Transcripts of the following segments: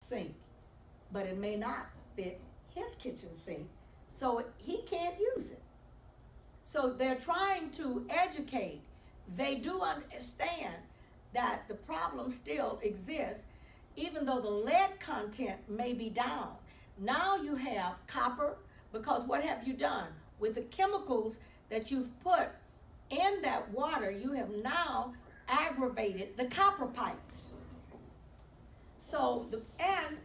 sink, but it may not fit his kitchen sink, so he can't use it. So they're trying to educate. They do understand that the problem still exists, even though the lead content may be down. Now you have copper, because what have you done? With the chemicals that you've put in that water, you have now aggravated the copper pipes. So, and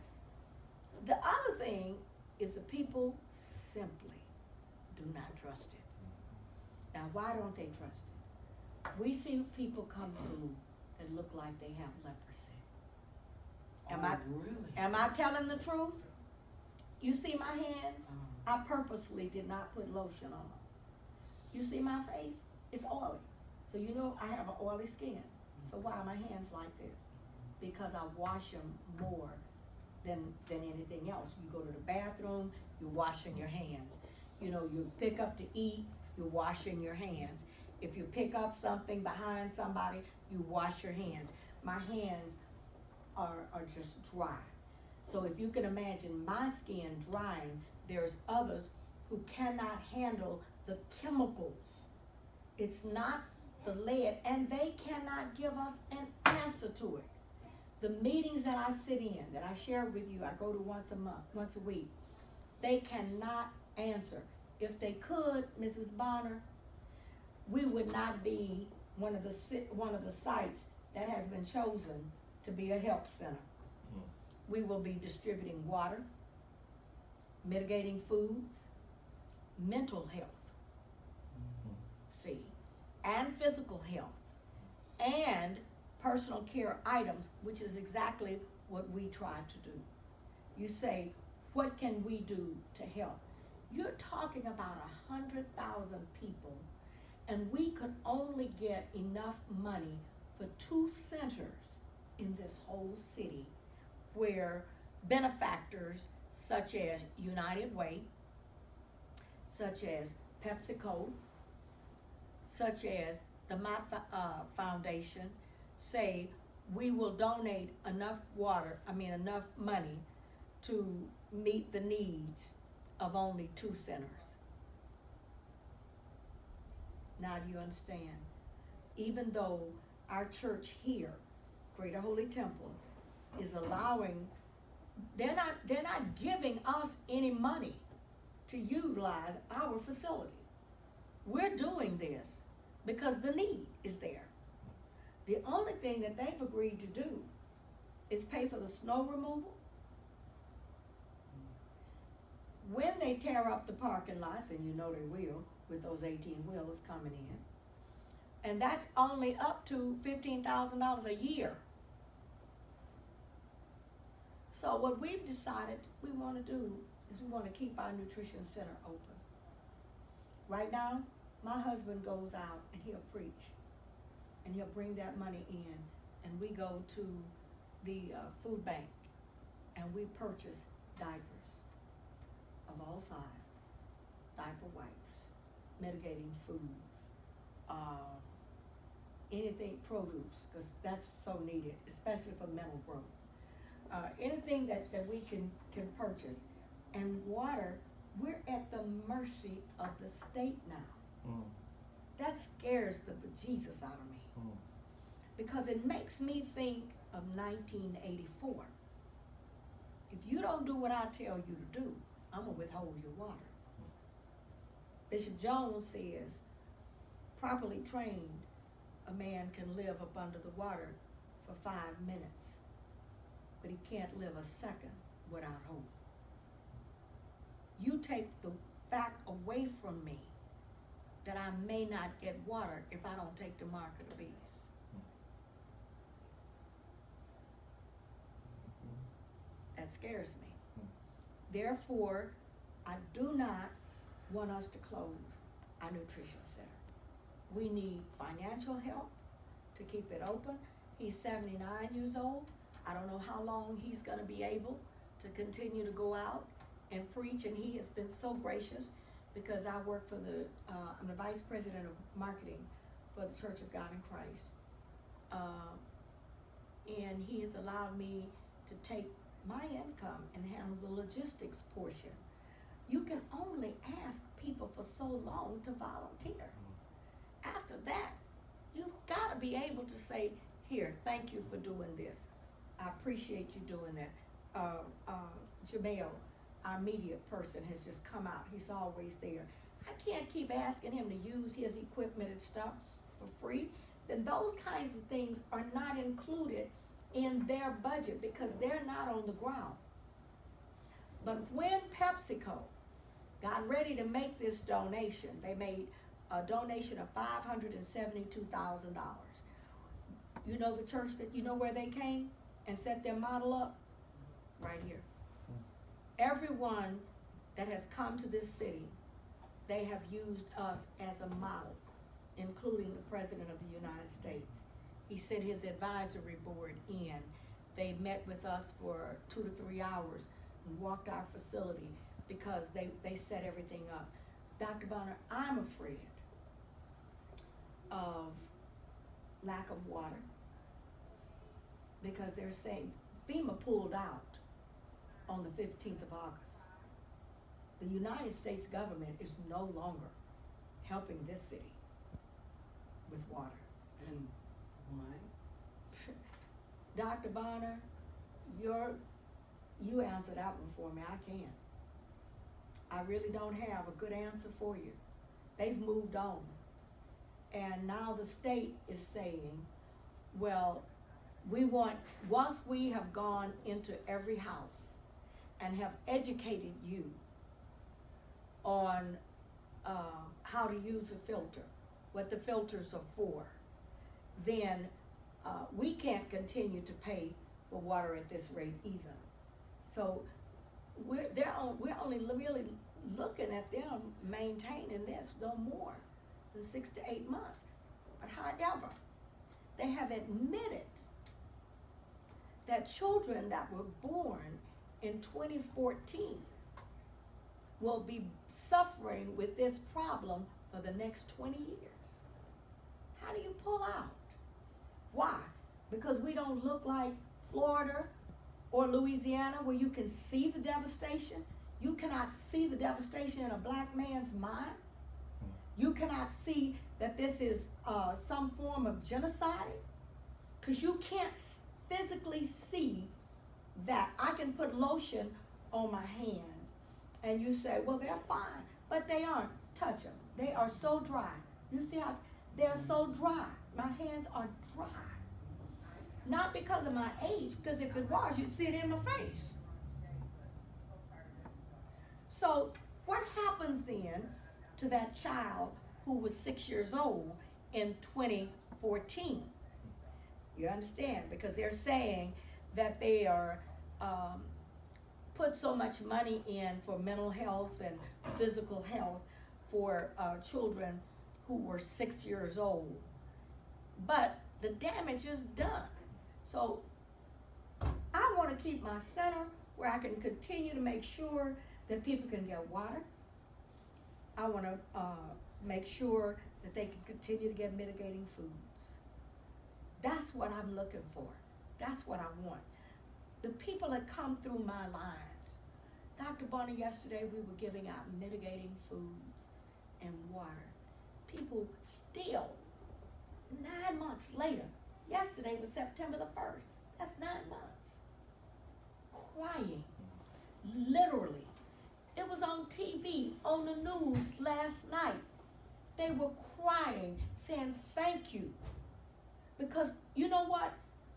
the other thing is the people simply do not trust it. Now, why don't they trust it? We see people come through that look like they have leprosy. Am I telling the truth? You see my hands? I purposely did not put lotion on them. You see my face? It's oily. So you know I have an oily skin. So why are my hands like this? Because I wash them more than anything else. You go to the bathroom, you're washing your hands. You know, you pick up to eat, you're washing your hands. If you pick up something behind somebody, you wash your hands. My hands are just dry. So if you can imagine my skin drying, there's others who cannot handle the chemicals. It's not the lead, and they cannot give us an answer to it. The meetings that I sit in, that I share with you, I go to once a month, once a week, they cannot answer. If they could, Mrs. Bonner, we would not be one of the sites that has been chosen to be a help center. We will be distributing water, mitigating foods, mental health, see, and physical health, and personal care items, which is exactly what we try to do. You say, what can we do to help? You're talking about 100,000 people, and we could only get enough money for 2 centers in this whole city, where benefactors such as United Way, such as PepsiCo, such as the Mott Foundation, say we will donate enough enough money to meet the needs of only 2 centers. Now do you understand? Even though our church here, Greater Holy Temple, is allowing, they're not giving us any money to utilize our facility. We're doing this because the need is there. The only thing that they've agreed to do is pay for the snow removal. When they tear up the parking lots, and you know they will, with those 18-wheelers coming in, and that's only up to $15,000 a year. So what we've decided we want to do is we want to keep our nutrition center open. Right now, my husband goes out and he'll preach, and he'll bring that money in, and we go to the food bank, and we purchase diapers of all sizes, diaper wipes, mitigating foods, anything, produce, because that's so needed, especially for mental growth. Anything that we can purchase. And water, we're at the mercy of the state now. That scares the bejesus out of me. Because it makes me think of 1984. If you don't do what I tell you to do, I'm going to withhold your water. Bishop Jones says, properly trained, a man can live up under the water for 5 minutes, but he can't live a second without hope. You take the fact away from me that I may not get water if I don't take the mark of the beast. That scares me. Therefore, I do not want us to close our nutrition center. We need financial help to keep it open. He's 79 years old. I don't know how long he's going to be able to continue to go out and preach, and he has been so gracious, because I work for I'm the vice president of marketing for the Church of God in Christ. And he has allowed me to take my income and handle the logistics portion. You can only ask people for so long to volunteer. After that, you've got to be able to say, here, thank you for doing this. I appreciate you doing that. Jamel, our media person, has just come out. He's always there. I can't keep asking him to use his equipment and stuff for free. Then those kinds of things are not included in their budget because they're not on the ground. But when PepsiCo got ready to make this donation, they made a donation of $572,000. You know the church that, you know where they came and set their model up? Right here. Everyone that has come to this city, they have used us as a model, including the President of the United States. He sent his advisory board in. They met with us for 2 to 3 hours and walked our facility because they set everything up. Dr. Bonner, I'm afraid of lack of water because they're saying FEMA pulled out on the 15th of August. The United States government is no longer helping this city with water. And why? Dr. Bonner, you answer that one for me. I can't. I really don't have a good answer for you. They've moved on. And now the state is saying, well, once we have gone into every house and have educated you on how to use a filter, what the filters are for, then we can't continue to pay for water at this rate either. So we're only really looking at them maintaining this no more than 6 to 8 months. But however, they have admitted that children that were born in 2014 will be suffering with this problem for the next 20 years. How do you pull out? Why? Because we don't look like Florida or Louisiana where you can see the devastation. You cannot see the devastation in a black man's mind. You cannot see that this is some form of genocide because you can't physically see that. I can put lotion on my hands and you say, well, they're fine, but they aren't. Touch them. They are so dry. You see how they're so dry. My hands are dry. Not because of my age, because if it was, you'd see it in my face. So what happens then to that child who was 6 years old in 2014? You understand? Because they're saying that they are put so much money in for mental health and physical health for children who were 6 years old. But the damage is done. So I want to keep my center where I can continue to make sure that people can get water. I want to make sure that they can continue to get mitigating foods. That's what I'm looking for. That's what I want. The people that come through my lines. Dr. Bonner, yesterday we were giving out mitigating foods and water. People still, 9 months later, yesterday was September the 1st. That's 9 months. Crying, literally. It was on TV, on the news last night. They were crying, saying thank you. Because you know what?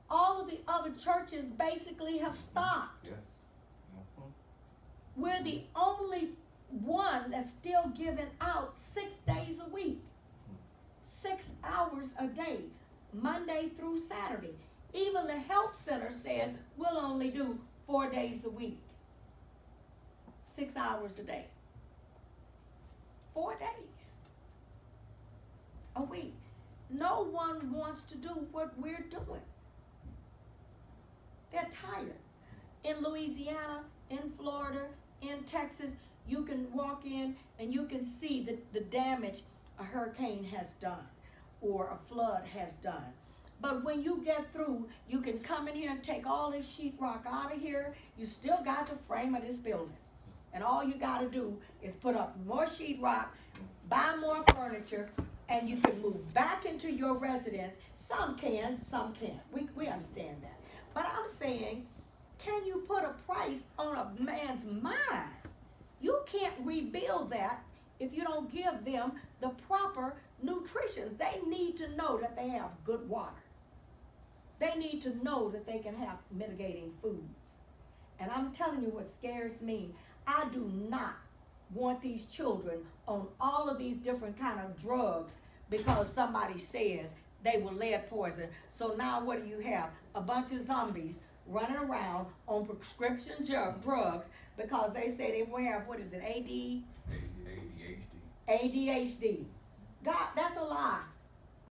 All of the other churches basically have stopped. Yes. We're the only one that's still giving out 6 days a week. 6 hours a day, Monday through Saturday. Even the health center says we'll only do 4 days a week. 6 hours a day. 4 days a week. No one wants to do what we're doing. They're tired. In Louisiana, in Florida, in Texas, you can walk in and you can see the damage a hurricane has done or a flood has done. But when you get through, you can come in here and take all this sheetrock out of here. You still got the frame of this building. And all you got to do is put up more sheetrock, buy more furniture, and you can move back into your residence. Some can, some can't. We understand that. But I'm saying, can you put a price on a man's mind? You can't rebuild that if you don't give them the proper nutrition. They need to know that they have good water. They need to know that they can have mitigating foods. And I'm telling you what scares me. I do not want these children on all of these different kind of drugs because somebody says they were lead poison. So now what do you have? A bunch of zombies running around on prescription drugs because they say they will have, what is it, ADHD. God, that's a lie.